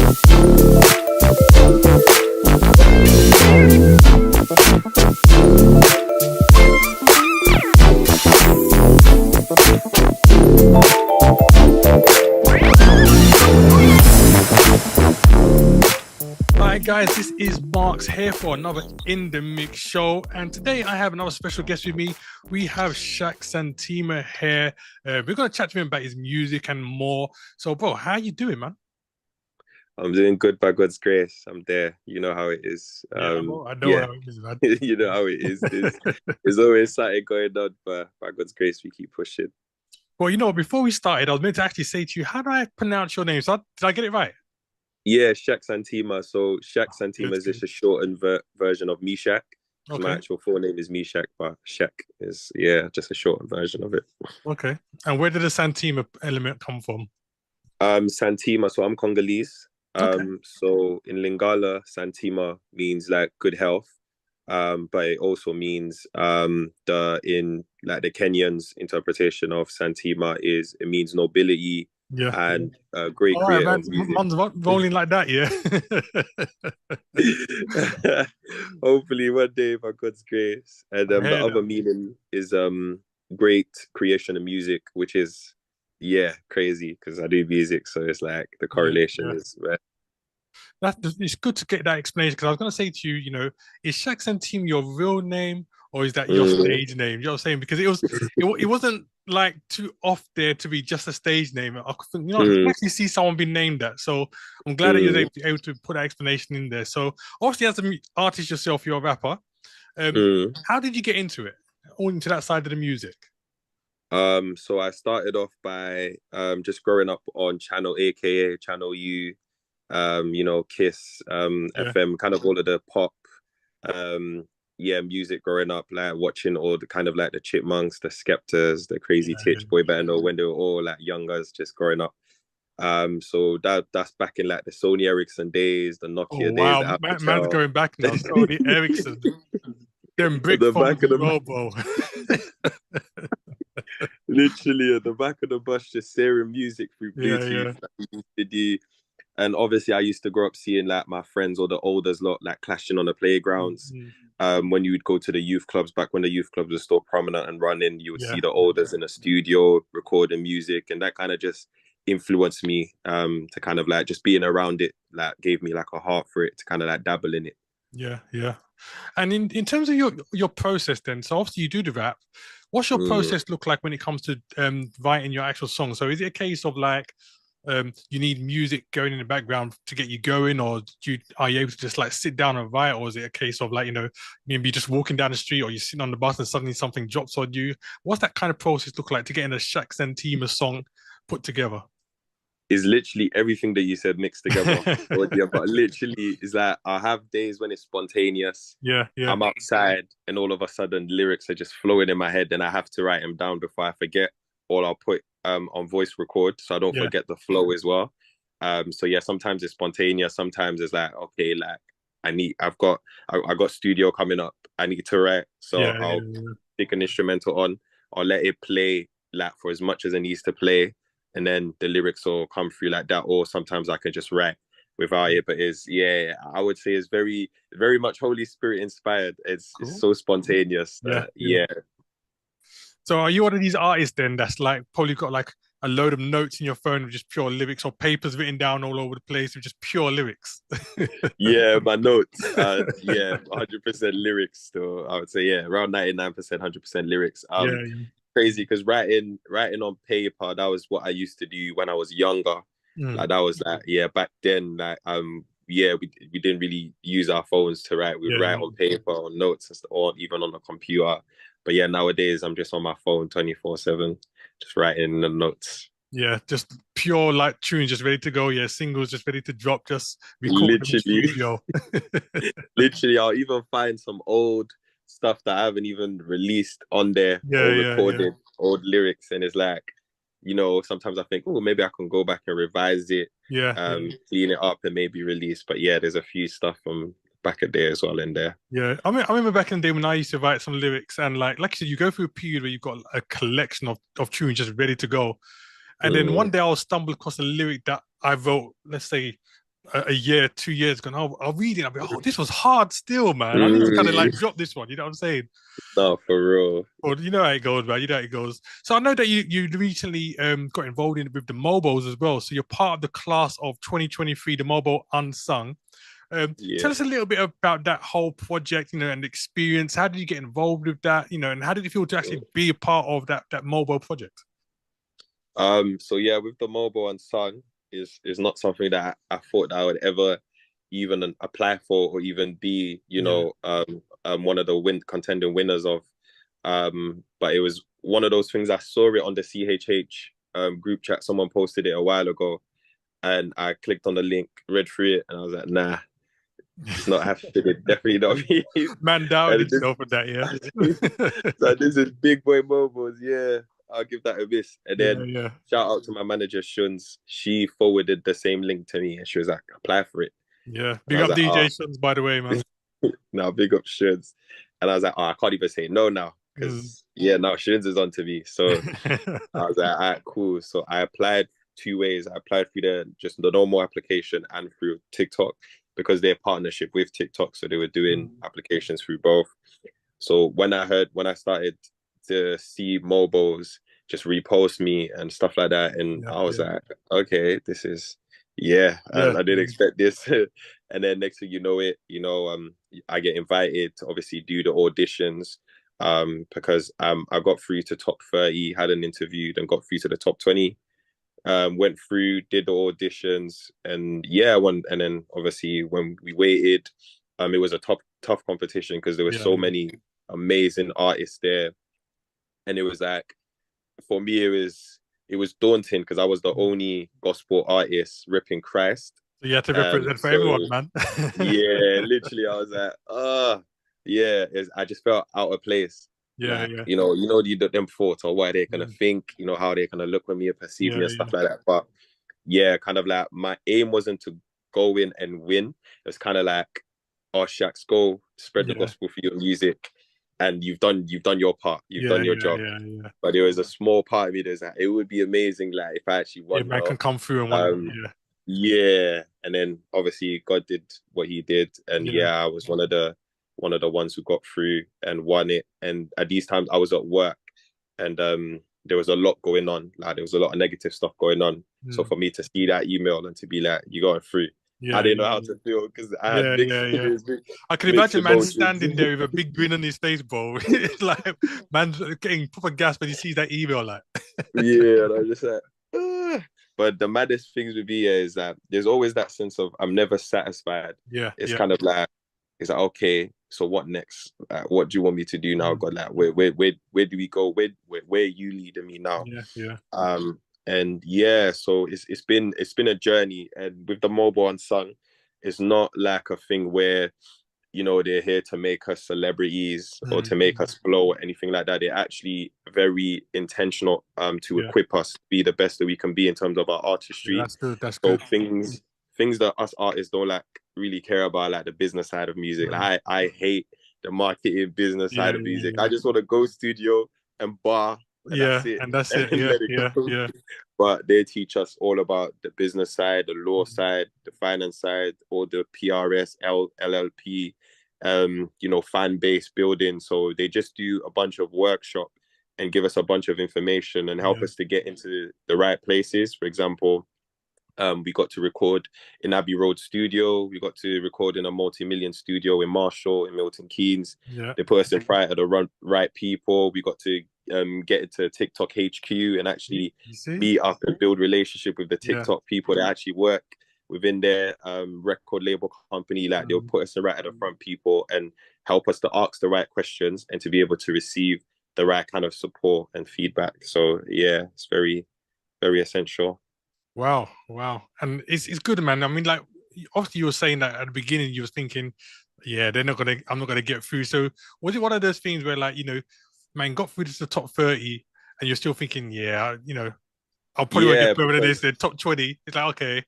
Hi guys, this is Marx here for another INDAMIX show, and today I have another special guest with me. We have Shack Santima here. We're going to chat to him about his music and more. So bro, how you doing, man? I'm doing good by God's grace. I'm there. You know how it is. I know Yeah, how it is, man. you know how it is. There's always something going on, but by God's grace, we keep pushing. Well, before we started, I was meant to actually say to you, how do I pronounce your name? Did I get it right? Yeah, Shack Santima. So Shack Santima Good, is good. just a shortened version of Meshach. My Okay, actual full name is Meshach, but Shack is just a shortened version of it. okay. And where did the Santima element come from? Santima. So I'm Congolese. Okay. So in Lingala, Santima means like good health. But it also means the Kenyans interpretation of Santima is it means nobility Yeah. and a great All right, creator man. of music. Man's rolling like that, yeah. Hopefully one day by God's grace. And I the hear other that. meaning is great creation of music, which is crazy because I do music, so it's like the Yeah, correlation yeah. is It's good to get that explanation because I was going to say to you, is Shack Team your real name or is that your mm, stage name? You know what I'm saying? Because it wasn't like too off there to be just a stage name. I can mm, actually see someone be named that. So I'm glad that you're mm, able to put that explanation in there. So obviously, as an artist yourself, you're a rapper. Um, mm. how did you get into it? All into that side of the music? So I started off by just growing up on Channel AKA Channel U, Kiss, Yeah, FM, kind of all of the pop, um, music growing up, like watching all the kind of like the Chipmunks, the Skeptors, the Crazy yeah, Titch Boy Band, or when they were all like young us just growing up. So that's back in like the Sony Ericsson days, the Oh Nokia days, wow, the man's Alcatel. going back now. So the Ericsson, them brick The phones back of as the well, bro. literally at the back of the bus, just sharing music through Yeah, Bluetooth yeah. like we used to do. And obviously, I used to grow up seeing like my friends or the olders lot like clashing on the playgrounds. Mhm. When you would go to the youth clubs, back when the youth clubs were still prominent and running, you would Yeah, see the olders in the studio recording music, and that kind of just influenced me to kind of like just being around it, like gave me like a heart for it to kind of like dabble in it. yeah, yeah. And in terms of your process then, so obviously you do the rap. What's your Mm, process look like when it comes to writing your actual song? So is it a case of like you need music going in the background to get you going, or are you able to just like sit down and write, or is it a case of like, maybe just walking down the street or you're sitting on the bus and suddenly something drops on you? What's that kind of process look like to getting a Shack Santima song put together? is literally everything that you said mixed together. Yeah, but literally, it's like I have days when it's spontaneous. Yeah, yeah, I'm outside, and all of a sudden, lyrics are just flowing in my head, and I have to write them down before I forget, or I'll put on voice record so I don't yeah, forget the flow as well. So yeah, sometimes it's spontaneous. Sometimes it's like okay, like I got studio coming up. I need to write, so yeah, I'll yeah, stick an instrumental on. I'll let it play like for as much as it needs to play, and then the lyrics will come through like that. Or sometimes I can just write without yeah. it. But I would say it's very, very much Holy Spirit inspired. It's Cool. so spontaneous Yeah, that yeah. yeah. So are you one of these artists then that's like probably got like a load of notes in your phone with just pure lyrics or papers written down all over the place with just pure lyrics? Yeah, my notes. 100% lyrics still. I would say yeah, around 99%, 100% lyrics. Yeah, Crazy because writing on paper, that was what I used to do when I was younger. yeah. Like that was like back then, like we didn't really use our phones to write. We'd Yeah, write yeah. on paper, on notes, and or even on the computer. But yeah, nowadays I'm just on my phone 24/7, just writing the notes. Yeah, just pure like tunes just ready to go. Yeah, singles just ready to drop, just record them in Literally, studio. literally, I'll even find some old stuff that I haven't even released on there Yeah, or yeah, yeah. recorded old lyrics, and it's like, sometimes I think, oh, maybe I can go back and revise it, Yeah, yeah. clean it up, and maybe release. But yeah, there's a few stuff from back a day as well in there. Yeah, I remember back in the day when I used to write some lyrics, and like you said, you go through a period where you've got a collection of tunes just ready to go, and then Mm, one day I'll stumble across a lyric that I wrote, let's say, a year, 2 years ago, and I'll read it. I'll be, oh, this was hard still, man. I need to kind of Mm, like drop this one. You know what I'm saying? no, for real. Or you know how it goes, man. You know how it goes. So I know that you recently got involved in with the Mobos as well. So you're part of the class of 2023, the Mobo Unsung. Tell Yeah. us a little bit about that whole project, you know, and experience. How did you get involved with that, you know, and how did it feel to actually be a part of that Mobo project? So yeah, with the Mobo Unsung is not something that I thought that I would ever even apply for or even be, Yeah, one of the contending winners of. But it was one of those things. I saw it on the CHH group chat. Someone posted it a while ago, and I clicked on the link, read through it, and I was like, nah, it's not happening. Definitely not me. man doubted And himself with that. Yeah, so this is big boy Mobos. Yeah, I'll give that a miss. And yeah, then yeah, shout out to my manager Shuns. She forwarded the same link to me, and she was like, apply for it. yeah. And Big I was up like, DJ oh, Sons, by the way, man. now big up Shuns. And I was like, oh, I can't even say no now Mm. because yeah, now Shuns is on to me. So I was like, all right, cool. So I applied two ways. I applied through just the normal application and through TikTok because they're partnership with TikTok. So they were doing Mm. applications through both. So when I started to see Mobos just repost me and stuff like that, and Yeah, I was yeah, like, okay, this is yeah, yeah, I didn't expect this. And then next thing you know it, I get invited to obviously do the auditions because I got through to top 30, had an interview, then got through to the top 20. Went through, did the auditions, and yeah, and then obviously when we waited, it was a tough competition because there were yeah, so yeah. many amazing artists there, and it was like for me it was daunting because I was the Mm. only gospel artist ripping Christ. So you had to represent for So everyone, man. yeah, literally, I was like, yeah, I just felt out of place. Yeah, Like, yeah, them thoughts or what they're gonna mm. think, how they're gonna look at me and perceive me Yeah, and yeah, stuff like that. But yeah, kind of like my aim wasn't to go in and win. It was kind of like, oh, Shaqs, go spread the yeah, gospel for your music, and you've done your part, you've yeah, done your yeah, job. yeah, yeah. But there was a small part of me that's like, it would be amazing, like if I actually Yeah, won, man can come through and one. Um, Yeah, yeah, and then obviously God did what He did, and yeah, yeah, I was one of the ones who got through and won it. And at these times, I was at work, and there was a lot going on. Like there was a lot of negative stuff going on. So mm. for me to see that email and to be like, "You going through," I Yeah, didn't know yeah, how yeah, to feel because I had yeah, mixed yeah, yeah. feelings, I can mixed imagine man emotions. standing there with a big grin on his face, bro. It's like man getting proper gas when he sees that email. Like, Yeah, and I was just like, ah. But the maddest things with me is that there's always that sense of I'm never satisfied. yeah, It's yeah, kind of like, it's like, okay, so what next? What do you want me to do now, mm. God? Like, where do we go? Where are you leading me now? Yeah, yeah, And yeah, so it's been a journey, and with the Mobile Unsung, it's not like a thing where they're here to make us celebrities or mm. to make us blow or anything like that. They're actually very intentional to Yeah, equip us to be the best that we can be in terms of our yeah. artistry. That's good. That's So good. things that us artists don't like really care about, like the business side of music. Mm. Like I hate the marketing business Yeah, side of yeah, music. I yeah, just want to go studio and bar and that's yeah. it And that's it. and Yeah, let it yeah, go. yeah. But they teach us all about the business side, the law Mm. side, the finance side, all the PRS, LLP, fan base building. So they just do a bunch of workshop and give us a bunch of information and help Yeah, us to get into the right places. For example, we got to record in Abbey Road Studio. We got to record in a multi-million studio in Marshall, in Milton Keynes. yeah. They put us in front of the right people. We got to get into TikTok HQ and actually You see? be up and build relationship with the Yeah. TikTok people that actually work within their record label company. Like they'll Mm. put us right at the front people and help us to ask the right questions and to be able to receive the right kind of support and feedback. So yeah, it's very, very essential. Wow, wow. And it's good, man. I mean, like obviously you were saying that at the beginning you was thinking, yeah, I'm not gonna get through. So was it one of those things where like, man, got through to the top 30 and you're still thinking, yeah, I'll probably won't get Yeah, further than this, because then top 20. It's like, okay,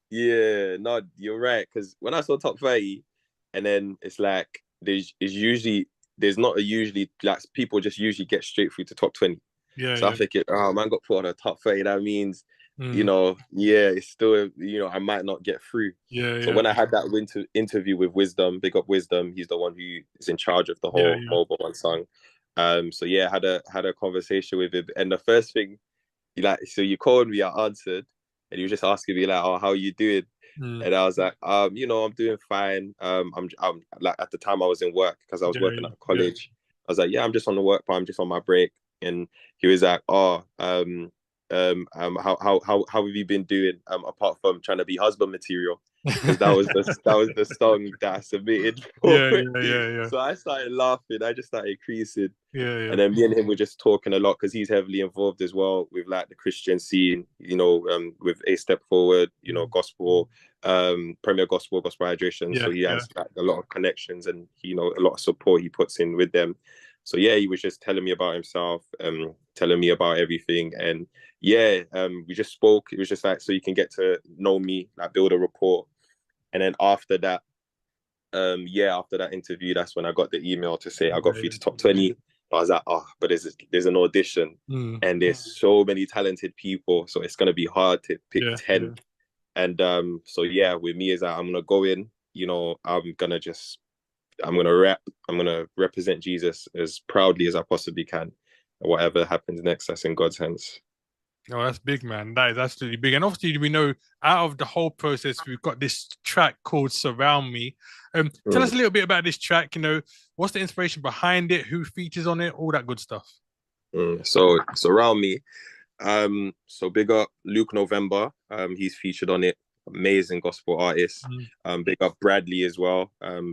yeah, no, you're right. Because when I saw top 30, and then it's like there's not a usually like people just usually get straight through to top 20. yeah, So I yeah, think oh man got put on a top 30. That means Mm. yeah, it's still, I might not get through. Yeah, So yeah, when I had that winter interview with Wisdom, big up Wisdom, he's the one who is in charge of the yeah, whole yeah. Mobo Unsung. So yeah, had a conversation with him, and the first thing, so you called me, I answered, and he was just asking me like, "Oh, how are you doing?" Mm. And I was like, I'm doing fine. I'm like at the time I was in work because I was Yeah, working yeah, at college. I was like, yeah, I'm just on the work, but I'm just on my break. And he was like, oh, how have you been doing? Apart from trying to be husband material, because yeah. that was the song that I submitted for. Yeah, yeah, yeah, yeah. So I started laughing. I just started creasing. Yeah, And yeah. then me and him were just talking a lot because he's heavily involved as well with like the Christian scene, with A Step Forward, Mm. gospel, Premier Gospel Hydration. Yeah, So he yeah. has like a lot of connections and a lot of support he puts in with them. So yeah, he was just telling me about himself, telling me about everything, and yeah, we just spoke. It was just like so you can get to know me, like build a rapport, and then after that interview, that's when I got the email to say I got through Yeah, to top 20. I was like, oh, but there's an audition yeah. Mm. and there's so many talented people, so it's gonna be hard to pick Yeah, 10. yeah. And so yeah, with me is that I'm gonna go in, I'm gonna rep, I'm gonna represent Jesus as proudly as I possibly can. And whatever happens next, that's in God's hands. Oh, that's big, man. That is absolutely big. And obviously, we know out of the whole process, we've got this track called Surround Me. Tell us Mm. a little bit about this track. What's the inspiration behind it? Who features on it? All that good stuff. So around me, so big up Luke November. He's featured on it. Amazing gospel artist. Mm. Big up Bradley as well.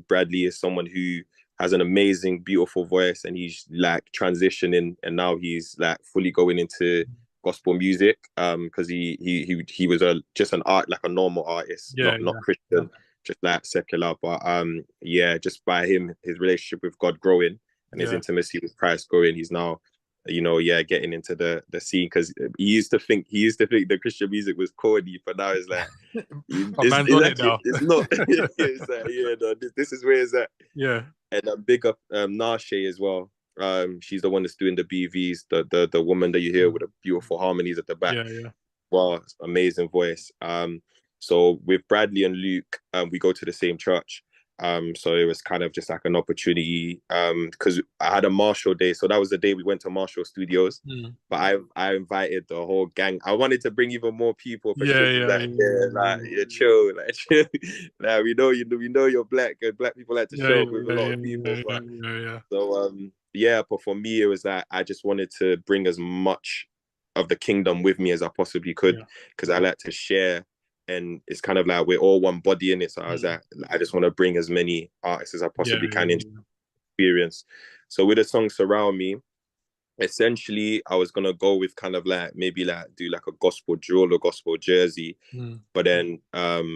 Bradley is someone who has an amazing, beautiful voice, and he's like transitioning, and now he's like fully going into gospel music. Because he was just an art like a normal artist, Yeah, not yeah, Christian, just like secular. But yeah, just by his relationship with God growing and his yeah. intimacy with Christ growing, he's now yeah, getting into the scene because he used to think the Christian music was corny, but now it's like My man's on it now. it's not. It's like, yeah, no, this is where it's at. Yeah, And big up Nashe as well. She's the one that's doing the BVs, the woman that you hear with the beautiful harmonies at the back. yeah, yeah, Wow, amazing voice. So with Bradley and Luke, we go to the same church. So it was kind of just like an opportunity. Because I had a Marshall day, so that was the day we went to Marshall Studios. mm. But I invited the whole gang. I wanted to bring even more people for Yeah, Shiz was yeah, like, yeah, like you're chill, like chill. Like we know you're black, and black people like to yeah, show yeah, up with a yeah, lot yeah, of yeah, people. yeah, But yeah, yeah. so yeah, but for me it was that I just wanted to bring as much of the kingdom with me as I possibly could Yeah. because I like to share and it's kind of like we're all one body in it. So I was Mm. like, I just want to bring as many artists as I Yeah, possibly yeah, can into experience. So with the song Surround Me, essentially I was gonna go with kind of like maybe like do like a gospel drill or gospel jersey, yeah. Mm. but then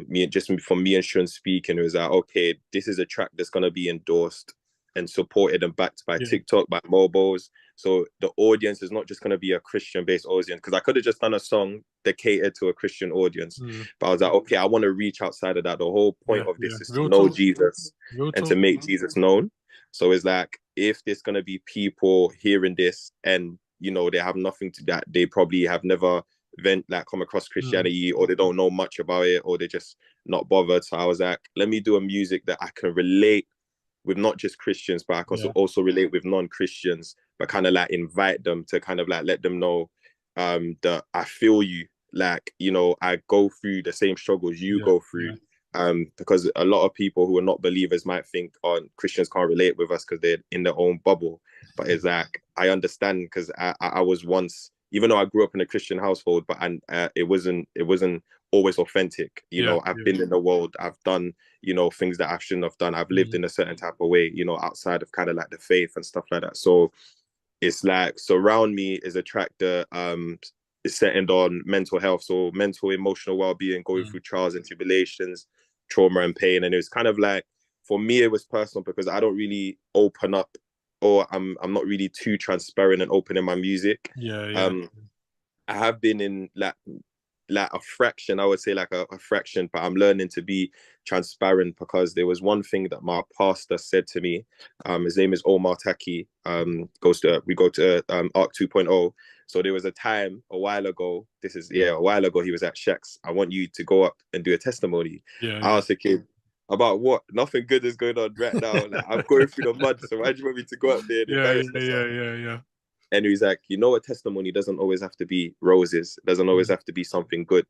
me just from me and Sean speaking, it was like, okay, this is a track that's gonna be endorsed and supported and backed by Yeah, TikTok, by Mobos. So the audience is not just gonna be a Christian based audience. Because I could have just done a song that catered to a Christian audience. mm. But I was like, okay, I want to reach outside of that. The whole point Yeah, of yeah. this is to Real know talk, Jesus real and to talk. make Jesus known. So it's like if there's gonna be people hearing this and they have nothing to that, they probably have never come across Mm. Christianity or they don't know much about it or they're just not bothered. So I was like, let me do a music that I can relate with not just Christians, but I can Yeah, also relate with non-Christians, but kind of like invite them to kind of like let them know that I feel you. Like, I go through the same struggles you yeah, go through. yeah, Because a lot of people who are not believers might think, oh, Christians can't relate with us because they're in their own bubble. But it's like, I understand because I was once, even though I grew up in a Christian household, but it wasn't always authentic. yeah, I've yeah. been in the world, I've done things that I shouldn't have done. I've lived Mm. in a certain type of way, outside of kind of like the faith and stuff like that. So it's like Surround Me is a track that is centered on mental health, so mental, emotional well-being, going Mm. through trials and tribulations, trauma and pain. And it was kind of like for me, it was personal because I don't really open up or I'm not really too transparent and open in my music. Yeah, yeah, Um, I have been in like a fraction, I would say like a fraction, but I'm learning to be transparent because there was one thing that my pastor said to me. His name is Omar Taki. We go to Arc 2.0. So there was a time a while ago, a while ago, he was at Shack's. I want you to go up and do a testimony. I was thinking, about what? Nothing good is going on right now. Like, I'm going through the mud, so why do you want me to go up there and embarrass myself? Yeah. And he's like, a testimony doesn't always have to be roses. It doesn't always have to be something good.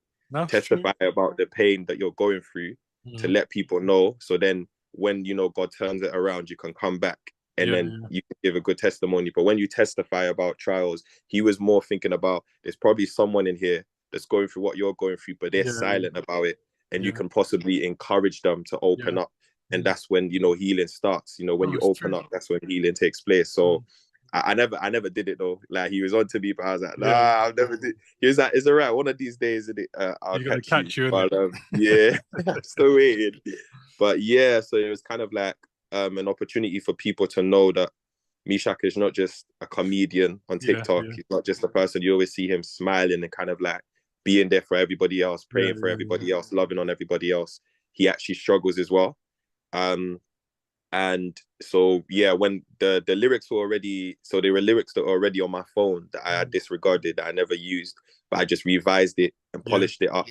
Testify about the pain that you're going through to let people know. So then when, God turns it around, you can come back and then you can give a good testimony. But when you testify about trials, he was more thinking about, there's probably someone in here that's going through what you're going through, but they're silent about it. And you can possibly encourage them to open up. And that's when, healing starts. When you open up, that's when healing takes place. So I never did it though. Like, he was on to me, but I was like, nah, I've never did. He was like, it's all right. One of these days, I'll catch you. But yeah, I'm still waiting. But yeah, so it was kind of like an opportunity for people to know that Mishak is not just a comedian on TikTok. He's not just a person. You always see him smiling and kind of like being there for everybody else, praying for everybody else, loving on everybody else. He actually struggles as well. And so, when the lyrics were already, so there were lyrics that were already on my phone that I had disregarded, that I never used, but I just revised it and polished it up.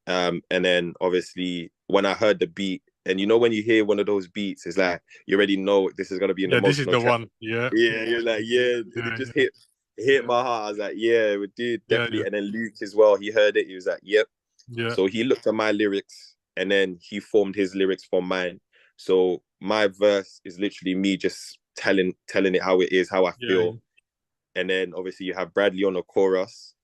And then obviously when I heard the beat, and when you hear one of those beats, it's like, you already know this is going to be an emotional this is the track. one. Yeah, you're like, it just hit my heart. I was like, dude, definitely. And then Luke as well, he heard it. He was like, yep. So he looked at my lyrics and then he formed his lyrics from mine. So my verse is literally me just telling it how it is, how I feel. And then obviously you have Bradley on the chorus.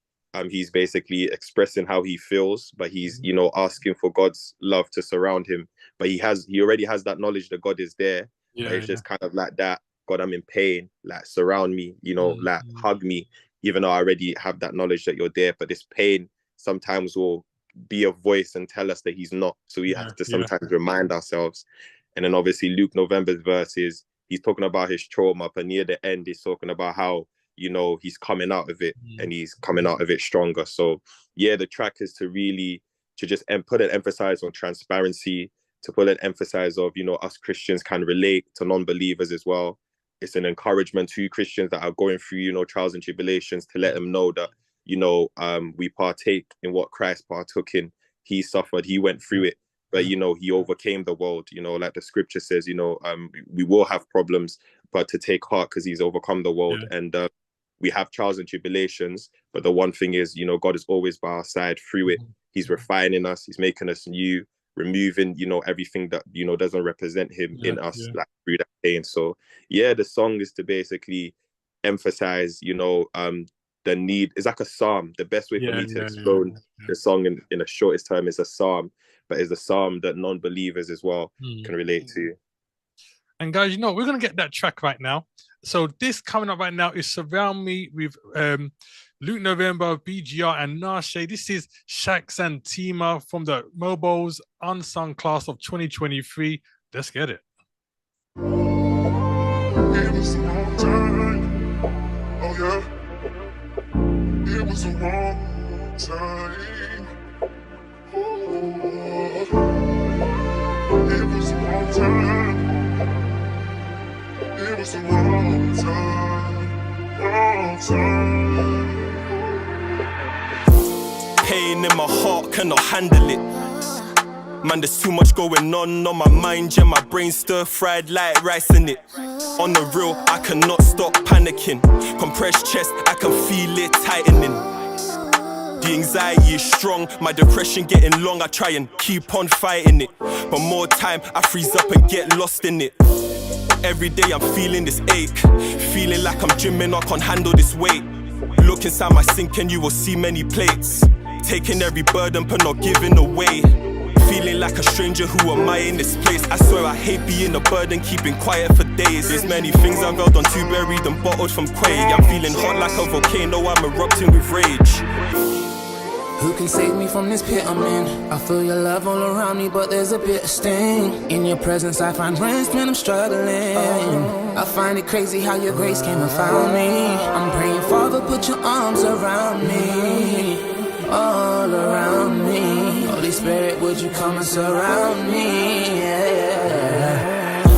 He's basically expressing how he feels, but he's, asking for God's love to surround him. But he already has that knowledge that God is there. But it's just kind of like that. God, I'm in pain, like surround me, like hug me, even though I already have that knowledge that you're there. But this pain sometimes will be a voice and tell us that he's not. So we have to sometimes remind ourselves. And then obviously Luke November's verses, he's talking about his trauma, but near the end, he's talking about how, he's coming out of it and he's coming out of it stronger. So the track is to just put an emphasis on transparency, to put an emphasis of, us Christians can relate to non-believers as well. It's an encouragement to Christians that are going through, trials and tribulations, to let them know that, we partake in what Christ partook in. He suffered, he went through it, but, he overcame the world, like the scripture says, we will have problems, but to take heart because he's overcome the world. And we have trials and tribulations, but the one thing is, God is always by our side through it. He's refining us, he's making us new, removing, everything that, doesn't represent him in us, like through that pain. So the song is to basically emphasize, the need. It's like a psalm. The best way for me to explain the song in the shortest term is a psalm, but it's a psalm that non-believers as well can relate to. And guys, we're going to get that track right now. So this coming up right now is Surround Me with Luke November, BGR, and Nashe. This is Shack Santima from the Mobo's Unsung Class of 2023. Let's get it. It was a long time. Oh yeah. It was a long time. Oh. It was a long time. It was a long time. Pain in my heart, cannot handle it. Man, there's too much going on my mind, my brain stir-fried like rice in it. On the real, I cannot stop panicking. Compressed chest, I can feel it tightening. The anxiety is strong, my depression getting long. I try and keep on fighting it, but more time, I freeze up and get lost in it. Every day I'm feeling this ache, feeling like I'm gymming, I can't handle this weight. Look inside my sink and you will see many plates. Taking every burden but not giving away. Feeling like a stranger, who am I in this place? I swear I hate being a burden, keeping quiet for days. There's many things I've held on to, buried and bottled from Quay. I'm feeling hot like a volcano, I'm erupting with rage. Who can save me from this pit I'm in? I feel your love all around me, but there's a bit of sting. In your presence I find rest when I'm struggling. I find it crazy how your grace came and found me. I'm praying, Father, put your arms around me. all around me. Holy Spirit, would you come and surround me? Yeah.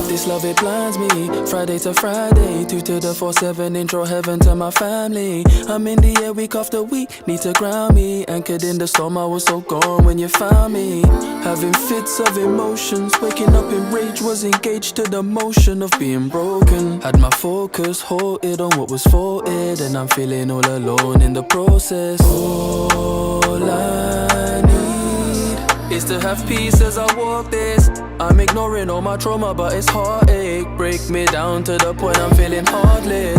This love, it blinds me, Friday to Friday, 2 to the 4/7, intro heaven to my family. I'm in the air week after week, need to ground me. Anchored in the storm, I was so gone when you found me. Having fits of emotions, waking up in rage, was engaged to the motion of being broken. Had my focus halted on what was faulted, and I'm feeling all alone in the process. All I need is to have peace as I walk this. I'm ignoring all my trauma, but it's heartache. Break me down to the point I'm feeling heartless.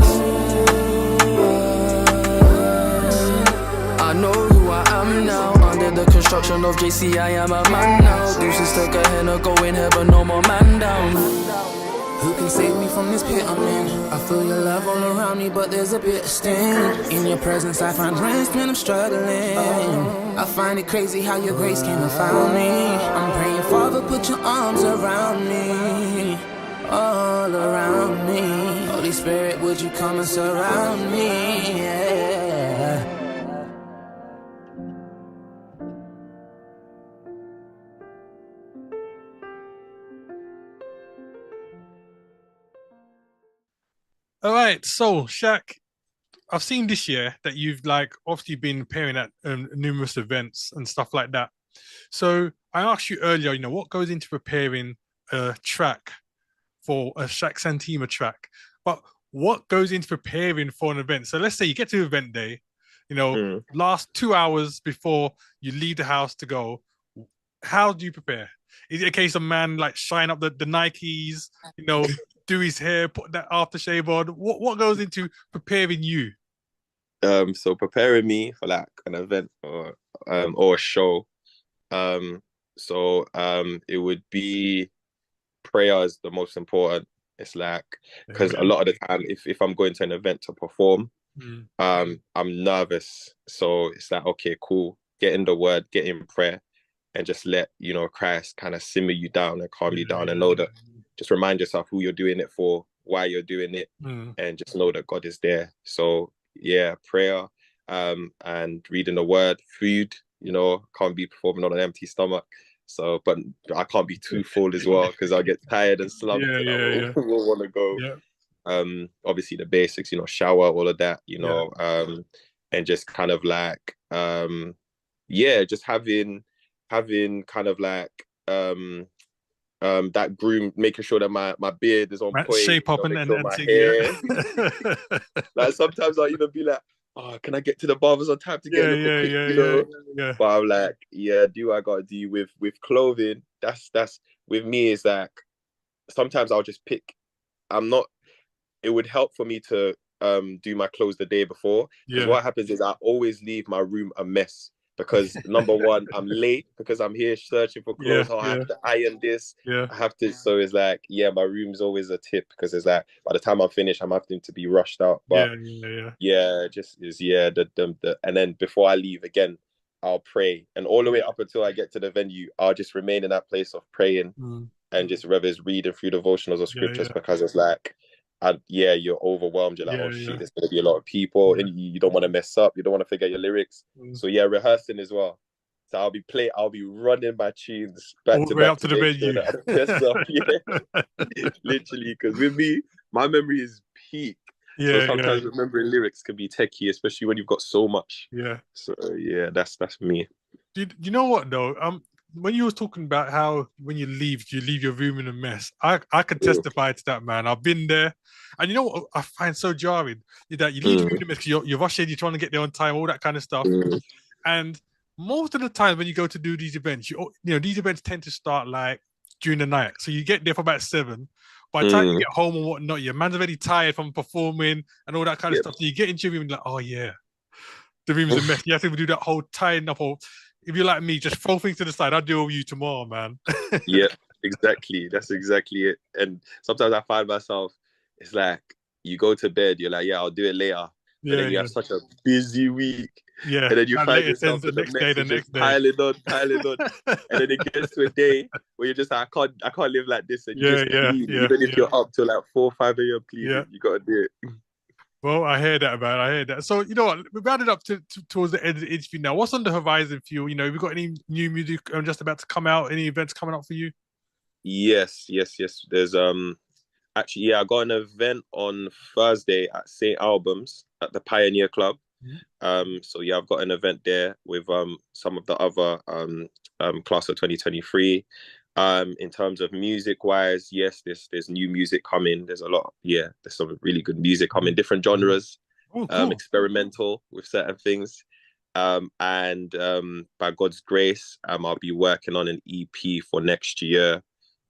I know who I am now. Under the construction of JC, I am a man now. Deuces took a hen of going heaven, no more man down. Who can save me from this pit I'm in? I feel your love all around me, but there's a bit of sting. In your presence I find rest when I'm struggling. I find it crazy how your grace came and found me. I'm praying, Father, put your arms around me, all around me. Holy Spirit, would you come and surround me? Yeah. All right, so Shaq, I've seen this year that you've like obviously been appearing at numerous events and stuff like that. So I asked you earlier, what goes into preparing a track for a Shack Santima track, but what goes into preparing for an event? So let's say you get to event day, last 2 hours before you leave the house to go. How do you prepare? Is it a case of man like shine up the Nikes, do his hair, put that aftershave on? What goes into preparing you? So preparing me for like an event or a show. It would be prayer is the most important. It's like because a lot of the time, if I'm going to an event to perform, I'm nervous. So it's like, okay, cool, get in the word, get in prayer, and just let Christ kind of simmer you down and calm you down, and know that. Just remind yourself who you're doing it for, why you're doing it, and just know that God is there. So yeah, prayer, and reading the word, food. Can't be performing on an empty stomach. So, but I can't be too full as well because I'll get tired and slumped. I will want to go. Yeah. Obviously the basics, shower, all of that. And just kind of like, just having kind of like that groom, making sure that my beard is on point, shape up, and my hair. Like sometimes I'll even be like, oh, can I get to the barbers on time to get a little quick, Yeah. But I'm like, do what I gotta do with clothing. That's with me is like sometimes I'll just pick. It would help for me to do my clothes the day before. Because what happens is I always leave my room a mess. Because number one, I'm late because I'm here searching for clothes. I have to iron this. I have to. So it's like, my room's always a tip because it's like by the time I'm finished, I'm having to be rushed out. But just is the and then before I leave again, I'll pray, and all the way up until I get to the venue, I'll just remain in that place of praying and just whether it's reading through devotionals or scriptures because it's like. You're overwhelmed. You're like, shit, there's gonna be a lot of people, and you don't want to mess up. You don't want to forget your lyrics. So rehearsing as well. So I'll be running my tunes back to back up to the venue. Literally, because with me, my memory is peak. So sometimes remembering lyrics can be techie, especially when you've got so much. So that's me. You know what though? When you were talking about how when you leave your room in a mess, I can testify to that, man. I've been there. And you know what I find so jarring is that you leave your room in a mess because you're rushing, you're trying to get there on time, all that kind of stuff. And most of the time when you go to do these events, these events tend to start like during the night. So you get there for about 7. By the time you get home and whatnot, your man's already tired from performing and all that kind of stuff. So you get into your room and like, oh yeah, the room's a mess. You have to do that whole tying up. Or if you're like me, just throw things to the side. I'll deal with you tomorrow, man. Exactly. That's exactly it. And sometimes I find myself, it's like you go to bed, you're like, I'll do it later. But then you have such a busy week. And then you find yourself the next day piling on. And then it gets to a day where you're just like, I can't live like this. And you just clean. Even if you're up till like 4 or 5 a.m. cleaning, you gotta do it. Well, I hear that, man. I hear that. So, you know what? We're rounding up towards the end of the interview now. What's on the horizon for you? You know, have you got any new music just about to come out? Any events coming up for you? Yes. There's actually, yeah, I got an event on Thursday at St. Albans at the Pioneer Club. Mhm. So yeah, I've got an event there with some of the other class of 2023. In terms of music wise, yes, there's new music coming. There's a lot, yeah, there's some really good music coming, different genres, Oh, cool. experimental with certain things. And by God's grace, I'll be working on an EP for next year.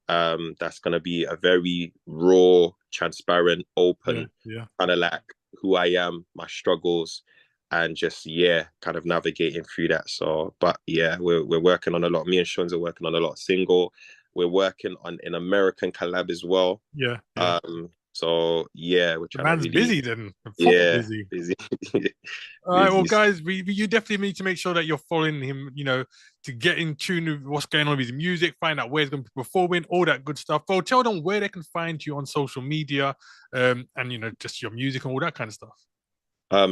That's gonna be a very raw, transparent, Yeah, open, yeah. kind of like who I am, my struggles, and just yeah, kind of navigating through that. So, but yeah, we're working on a lot. Me and Sean's are working on a lot of single. We're working on an American collab as well. Yeah, yeah. So yeah, we're The trying to man's really, busy then. Proper yeah, busy. busy, All right, well, busy. guys, you definitely need to make sure that you're following him, you know, to get in tune with what's going on with his music, find out where he's going to be performing, all that good stuff. Well, tell them where they can find you on social media, and you know, just your music and all that kind of stuff.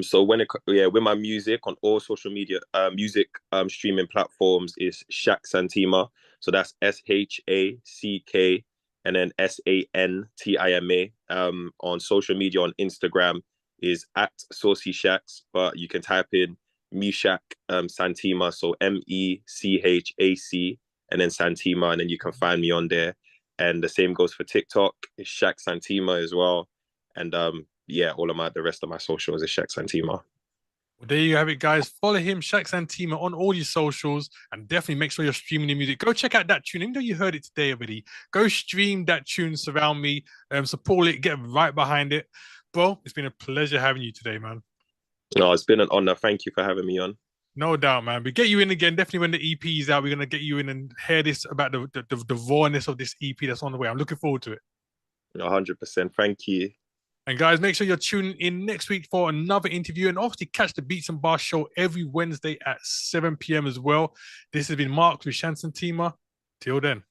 So with my music on all social media, music streaming platforms is Shack Santima. So that's SHACK and then SANTIMA. On social media on Instagram is at Saucy Shacks, but you can type in Meshach Santima, so MECHAC and then Santima, and then you can find me on there. And the same goes for TikTok, it's Shack Santima as well. And yeah, the rest of my socials is Shack Santima. Well, there you have it, guys. Follow him, Shack Santima, on all your socials, and definitely make sure you're streaming the music. Go check out that tune. Even though you heard it today already, go stream that tune, Surround Me, support it, get right behind it. Well, it's been a pleasure having you today, man. No, it's been an honor. Thank you for having me on. No doubt, man. We get you in again. Definitely when the EP is out, we're gonna get you in and hear this about the rawness of this EP that's on the way. I'm looking forward to it. 100%. Thank you. And guys, make sure you're tuning in next week for another interview. And obviously catch the Beats and Bars show every Wednesday at 7 p.m. as well. This has been Mark with Shack Santima. Till then.